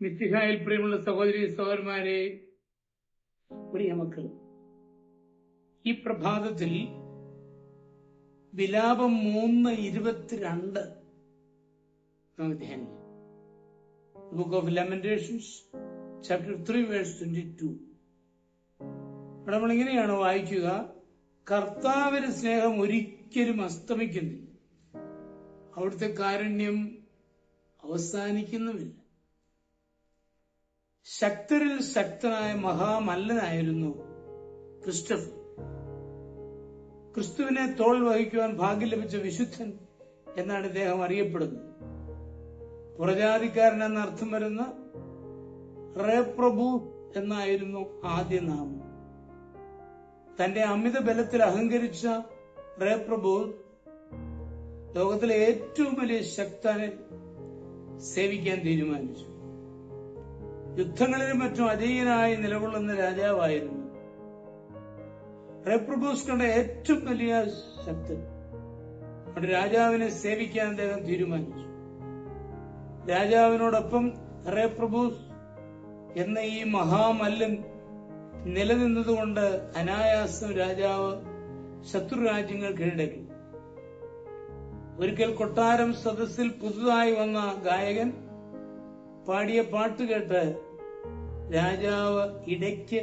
മിശിഹായിൽ പ്രിയമുള്ള സഹോദരി സഹോദരന്മാരെ, പ്രിയ മക്കൾ, ഈ പ്രഭാതത്തിൽ വിലാപം 3:22 നമുക്ക് ധ്യാനിക്കാം. Book of Lamentations chapter 3 verse 22. അവിടെ നമ്മൾ ഇങ്ങനെയാണ് വായിക്കുക: കർത്താവിന്റെ സ്നേഹം ഒരിക്കലും അസ്തമിക്കുന്നില്ല, അവിടുത്തെ കാരുണ്യം അവസാനിക്കുന്നുമില്ല. ശക്തരിൽ ശക്തനായ മഹാമല്ലനായിരുന്നു ക്രിസ്റ്റഫർ. ക്രിസ്തുവിനെ തോൾ വഹിക്കുവാൻ ഭാഗ്യം ലഭിച്ച വിശുദ്ധൻ എന്നാണ് ഇദ്ദേഹം അറിയപ്പെടുന്നത്. പുറജാതിക്കാരൻ എന്നർത്ഥം വരുന്ന റേപ്രഭു എന്നായിരുന്നു ആദ്യ നാമം. തന്റെ അമിത ബലത്തിൽ അഹങ്കരിച്ച റേപ്രഭു ലോകത്തിലെ ഏറ്റവും വലിയ ശക്തനെ സേവിക്കാൻ തീരുമാനിച്ചു. യുദ്ധങ്ങളിലും മറ്റും അജയ്യനായി നിലകൊള്ളുന്ന രാജാവായിരുന്നു റേപ്രഭൂസ്. കണ്ട ഏറ്റവും വലിയ ശക്തൻ. അവിടെ രാജാവിനെ സേവിക്കാൻ അദ്ദേഹം തീരുമാനിച്ചു. രാജാവിനോടൊപ്പം റേപ്രഭൂസ് എന്ന ഈ മഹാമല്ലൻ നിലനിന്നതുകൊണ്ട് അനായാസം രാജാവ് ശത്രുരാജ്യങ്ങൾ കീഴടക്കി. ഒരിക്കൽ കൊട്ടാരം സദസ്സിൽ പുതുതായി വന്ന ഗായകൻ പാടിയ പാട്ട് കേട്ട് രാജാവ് ഇടയ്ക്ക്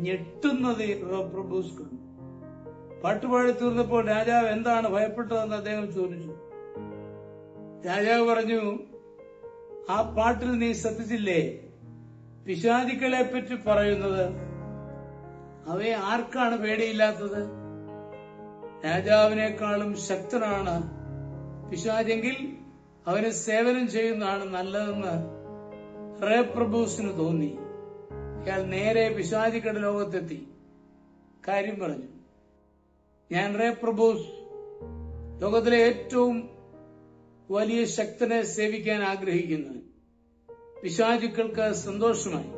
ഞെട്ടുന്നത് റേപ്രഭൂസ് കണ്ടു. പാട്ടുപാടി തീർന്നപ്പോൾ രാജാവ് എന്താണ് ഭയപ്പെട്ടതെന്ന് അദ്ദേഹം ചോദിച്ചു. രാജാവ് പറഞ്ഞു, ആ പാട്ടിൽ നീ ശ്രദ്ധിച്ചില്ലേ? പിശാചുക്കളെ പറ്റി പറയുന്നത്. അവയെ ആർക്കാണ് പേടിയില്ലാത്തത്? രാജാവിനേക്കാളും ശക്തനാണ് പിശാചെങ്കിൽ അവന് സേവനം ചെയ്യുന്നതാണ് നല്ലതെന്ന് റേപ്രഭൂസിന് തോന്നി. അയാൾ നേരെ പിശാചുക്കളുടെ ലോകത്തെത്തി കാര്യം പറഞ്ഞു. ഞാൻ റേപ്രഭൂസ്, ലോകത്തിലെ ഏറ്റവും വലിയ ശക്തനെ സേവിക്കാൻ ആഗ്രഹിക്കുന്നു. പിശാചുക്കൾക്ക് സന്തോഷമായി.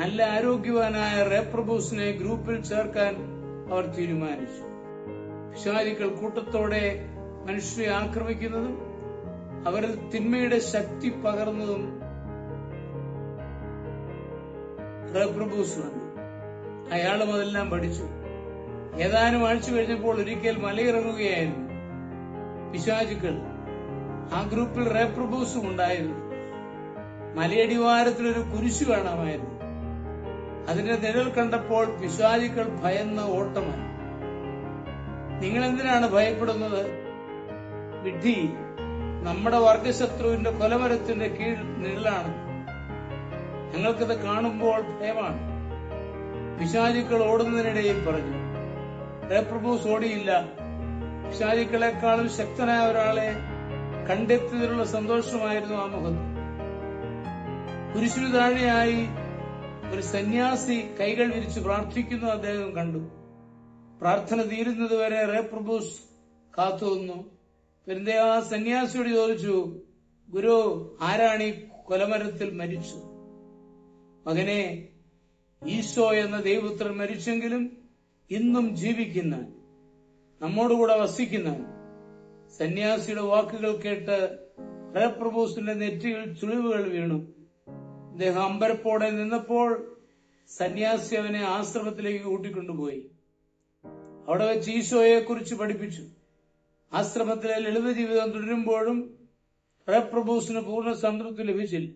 നല്ല ആരോഗ്യവാനായ റേപ്രഭൂസിനെ ഗ്രൂപ്പിൽ ചേർക്കാൻ അവർ തീരുമാനിച്ചു. പിശാചുക്കൾ കൂട്ടത്തോടെ മനുഷ്യരെ ആക്രമിക്കുന്നതും അവരിൽ തിന്മയുടെ ശക്തി പകർന്നതും റേപ്രഭൂസ് കണ്ടു. അയാളും അതെല്ലാം പഠിച്ചു. ഏതാനും ആഴ്ച കഴിഞ്ഞപ്പോൾ ഒരിക്കൽ മലയിറങ്ങുകയായിരുന്നു പിശാചുക്കൾ. ആ ഗ്രൂപ്പിൽ റേപ്രഭൂസും ഉണ്ടായിരുന്നു. മലയടിവാരത്തിലൊരു കുരിശു കാണാമായിരുന്നു. അതിന്റെ നിഴൽ കണ്ടപ്പോൾ പിശാചുക്കൾ ഭയന്ന് ഓട്ടമായി. നിങ്ങൾ എന്തിനാണ് ഭയപ്പെടുന്നത്? വിഡ്ഢി, നമ്മുടെ വർഗശത്രുവിന്റെ കൊലമരത്തിന്റെ കീഴിൽ നിഴലാണ്. ഞങ്ങൾക്കത് കാണുമ്പോൾ ഭയമാണ്. പിശാചുക്കൾ ഓടുന്നതിനിടയിൽ പറഞ്ഞു. റേപ്രഭൂസ് ഓടിയില്ല. പിശാചുക്കളെക്കാളും ശക്തനായ ഒരാളെ കണ്ടെത്തിയതിലുള്ള സന്തോഷമായിരുന്നു ആ മുഖത്ത്. കുരിശിനു താഴെയായി ഒരു സന്യാസി കൈകൾ വിരിച്ച് പ്രാർത്ഥിക്കുന്നു അദ്ദേഹം കണ്ടു. പ്രാർത്ഥന തീരുന്നതുവരെ റേപ്രഭൂസ് കാത്തുനിന്നു. പിന്നെ ആ സന്യാസിയോട് ചോദിച്ചു, ഗുരു, ആരാണ് ഈ കൊലമരത്തിൽ മരിച്ചത്? മകനെ, ഈശോ എന്ന ദൈവപുത്രൻ മരിച്ചെങ്കിലും ഇന്നും ജീവിക്കുന്ന, നമ്മോടുകൂടെ വസിക്കുന്ന. സന്യാസിയുടെ വാക്കുകൾ കേട്ട് റേപ്രഭൂസിന്റെ നെറ്റിയിൽ ചുളിവുകൾ വീണു. അദ്ദേഹം അമ്പരപ്പോടെ നിന്നപ്പോൾ സന്യാസി അവനെ ആശ്രമത്തിലേക്ക് കൂട്ടിക്കൊണ്ടുപോയി. അവിടെ വെച്ച് ഈശോയെ കുറിച്ച് പഠിപ്പിച്ചു. ആശ്രമത്തിലെ ലളിത ജീവിതം തുടരുമ്പോഴും റേപ്രഭൂസിന് പൂർണ്ണ സംതൃപ്തി ലഭിച്ചില്ല.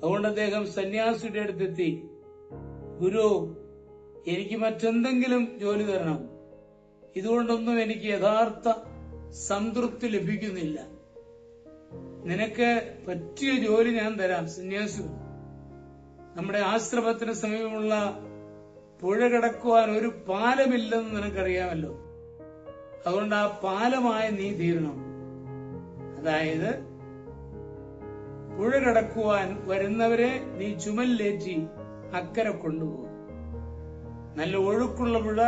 അതുകൊണ്ട് അദ്ദേഹം സന്യാസിയുടെ അടുത്തെത്തി. ഗുരു, എനിക്ക് മറ്റെന്തെങ്കിലും ജോലി തരണം. ഇതുകൊണ്ടൊന്നും എനിക്ക് യഥാർത്ഥ സംതൃപ്തി ലഭിക്കുന്നില്ല. നിനക്ക് പറ്റിയ ജോലി ഞാൻ തരാം. സന്യാസി, നമ്മുടെ ആശ്രമത്തിന് സമീപമുള്ള പുഴ കടക്കുവാൻ ഒരു പാലമില്ലെന്ന് നിനക്കറിയാമല്ലോ. അതുകൊണ്ട് ആ പാലമായി നീ തീരണം. അതായത് പുഴ കടക്കുവാൻ വരുന്നവരെ നീ ചുമലിലേറ്റി അക്കരെ കൊണ്ടുപോകും. നല്ല ഒഴുക്കുള്ള പുഴ,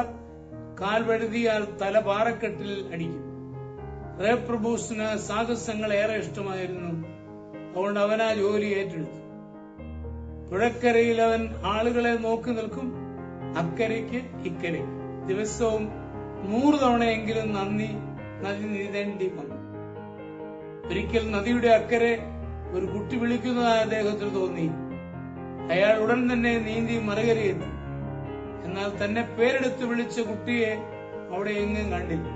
കാൽ വഴുതിയാൽ തല പാറക്കെട്ടിൽ അടിക്കും. റേപ്രഭൂസിന് സാഹസങ്ങൾ ഏറെ ഇഷ്ടമായിരുന്നു. അതുകൊണ്ട് അവൻ ആ ജോലി ഏറ്റെടുത്തു. പുഴക്കരയിൽ അവൻ ആളുകളെ നോക്കി നിൽക്കും, അക്കരയ്ക്ക് ഇക്കരയ്ക്ക്. ദിവസവും 100 തവണയെങ്കിലും നദി നീന്തേണ്ടി വന്നു. ഒരിക്കൽ നദിയുടെ അക്കരെ ഒരു കുട്ടി വിളിക്കുന്നതായി അദ്ദേഹത്തിന് തോന്നി. അയാൾ ഉടൻ തന്നെ നീന്തി മറുകരയെത്തി. എന്നാൽ തന്നെ പേരെടുത്ത് വിളിച്ച കുട്ടിയെ അവിടെ എങ്ങും കണ്ടില്ല.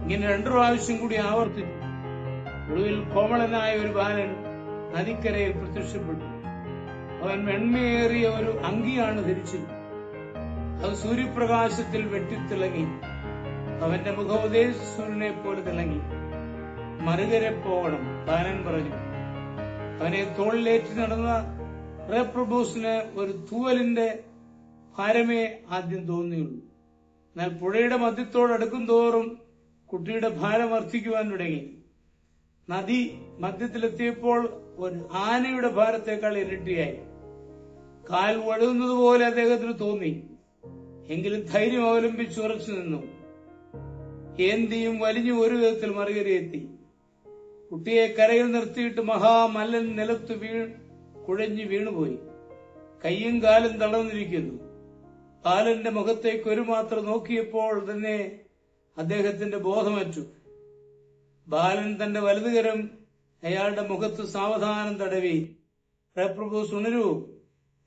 ഇങ്ങനെ 2 പ്രാവശ്യം കൂടി ആവർത്തിച്ചു. ഒടുവിൽ കോമളനായ ഒരു ബാലൻ നദിക്കരയിൽ പ്രത്യക്ഷപ്പെട്ടു. അവൻ വെണ്മയേറിയ ഒരു അങ്കിയാണ് ധരിച്ചത്. അത് സൂര്യപ്രകാശത്തിൽ വെട്ടിത്തിളങ്ങി. അവന്റെ മുഖോദയ സൂര്യനെ പോലെ തിളങ്ങി. മറുകരെ പോകണം, ബാലൻ പറഞ്ഞു. അവനെ തോളിലേറ്റി നടന്ന റെപ്രബോസിന് ഒരു തൂവലിന്റെ ഭാരമേ ആദ്യം തോന്നിയുള്ളൂ. എന്നാൽ പുഴയുടെ മധ്യത്തോടടുക്കും തോറും കുട്ടിയുടെ ഭാരം വർദ്ധിക്കുവാൻ തുടങ്ങി. നദി മധ്യത്തിലെത്തിയപ്പോൾ ഒരു ആനയുടെ ഭാരത്തേക്കാൾ ഇരട്ടിയായി. കാൽ വഴുകുന്നത് പോലെ അദ്ദേഹത്തിന് തോന്നി. എങ്കിലും ധൈര്യം അവലംബിച്ച് ഉറച്ചു നിന്നു. ഏന്തിയും വലിഞ്ഞു ഒരു വിധത്തിൽ മറുകരയെത്തി. കുട്ടിയെ കരയിൽ നിർത്തിയിട്ട് മഹാമല്ലൻ നിലത്ത് കുഴഞ്ഞു വീണുപോയി. കൈയും കാലും തളർന്നിരിക്കുന്നു. ബാലന്റെ മുഖത്തേക്ക് ഒരു മാത്രം നോക്കിയപ്പോൾ തന്നെ അദ്ദേഹത്തിന്റെ ബോധമറ്റു. ബാലൻ തന്റെ വലതുകരം അയാളുടെ മുഖത്ത് സാവധാനം തടവി. റെപ്രബോസ്, ഉണരൂ,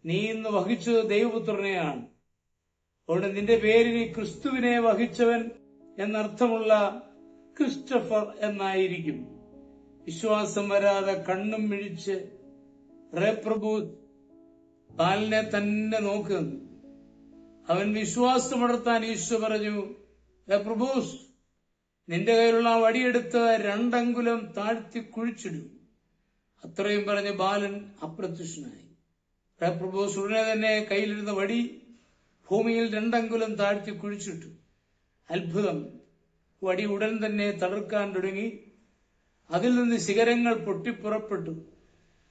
നീ ഇന്ന് വഹിച്ചത് ദൈവപുത്രനെയാണ്. അതുകൊണ്ട് നിന്റെ പേരിനി ക്രിസ്തുവിനെ വഹിച്ചവൻ എന്നർത്ഥമുള്ള ക്രിസ്റ്റഫർ എന്നായിരിക്കും. വിശ്വാസം വരാതെ കണ്ണും മിഴിച്ച് റെപ്രബോസ് ബാലനെ തന്നെ നോക്കുന്നു. അവൻ വിശ്വാസമുണർത്താൻ ഈശോ പറഞ്ഞു, റെപ്രബോസ്, നിന്റെ കയ്യിലുള്ള വടിയെടുത്ത് 2 അങ്കുലം താഴ്ത്തി കുഴിച്ചിടൂ. അത്രയും പറഞ്ഞ് ബാലൻ അപ്രത്യക്ഷനായി. റെപ്രബോസ് ഉടനെ തന്നെ കയ്യിലിരുന്ന വടി ഭൂമിയിൽ 2 അങ്കുലം താഴ്ത്തി കുഴിച്ചിട്ടു. അത്ഭുതം! വടി ഉടൻ തന്നെ തളിർക്കാൻ തുടങ്ങി. അതിൽ നിന്ന് ശിഖരങ്ങൾ പൊട്ടിപ്പുറപ്പെട്ടു.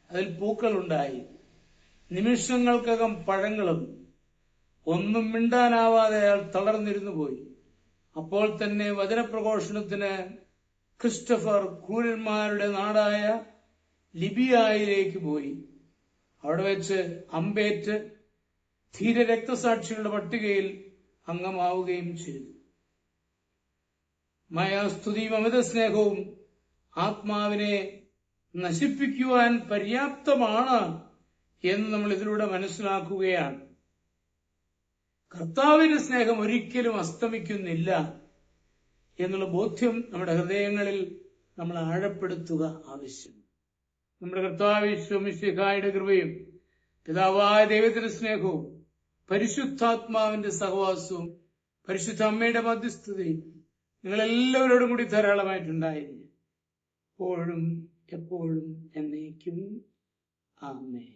അതിൽ പൂക്കളുണ്ടായി. നിമിഷങ്ങൾക്കകം പഴങ്ങളും. ഒന്നും മിണ്ടാനാവാതെ അയാൾ തളർന്നിരുന്നു പോയി. അപ്പോൾ തന്നെ വചനപ്രഘോഷണത്തിന് ക്രിസ്റ്റഫർ ക്രൂരന്മാരുടെ നാടായ ലിബിയായിലേക്ക് പോയി. അവിടെ വെച്ച് അമ്പേറ്റ് ധീര രക്തസാക്ഷികളുടെ പട്ടികയിൽ അംഗമാവുകയും ചെയ്തു. മായാസ്തുതിയും അമിത സ്നേഹവും ആത്മാവിനെ നശിപ്പിക്കുവാൻ പര്യാപ്തമാണ് എന്ന് നമ്മൾ ഇതിലൂടെ മനസ്സിലാക്കുകയാണ്. കർത്താവിന്റെ സ്നേഹം ഒരിക്കലും അസ്തമിക്കുന്നില്ല എന്നുള്ള ബോധ്യം നമ്മുടെ ഹൃദയങ്ങളിൽ നമ്മൾ ആഴപ്പെടുത്തുക ആവശ്യം. നമ്മുടെ കർത്താവ് യേശു മിശിഹായുടെ കൃപയും പിതാവായ ദൈവത്തിന്റെ സ്നേഹവും പരിശുദ്ധാത്മാവിന്റെ സഹവാസവും പരിശുദ്ധ അമ്മയുടെ മധ്യസ്ഥതയും നിങ്ങളെല്ലാവരോടും കൂടി ധാരാളമായിട്ടുണ്ടായിരുന്നു, എപ്പോഴും എപ്പോഴും എന്നേക്കും. ആമേൻ.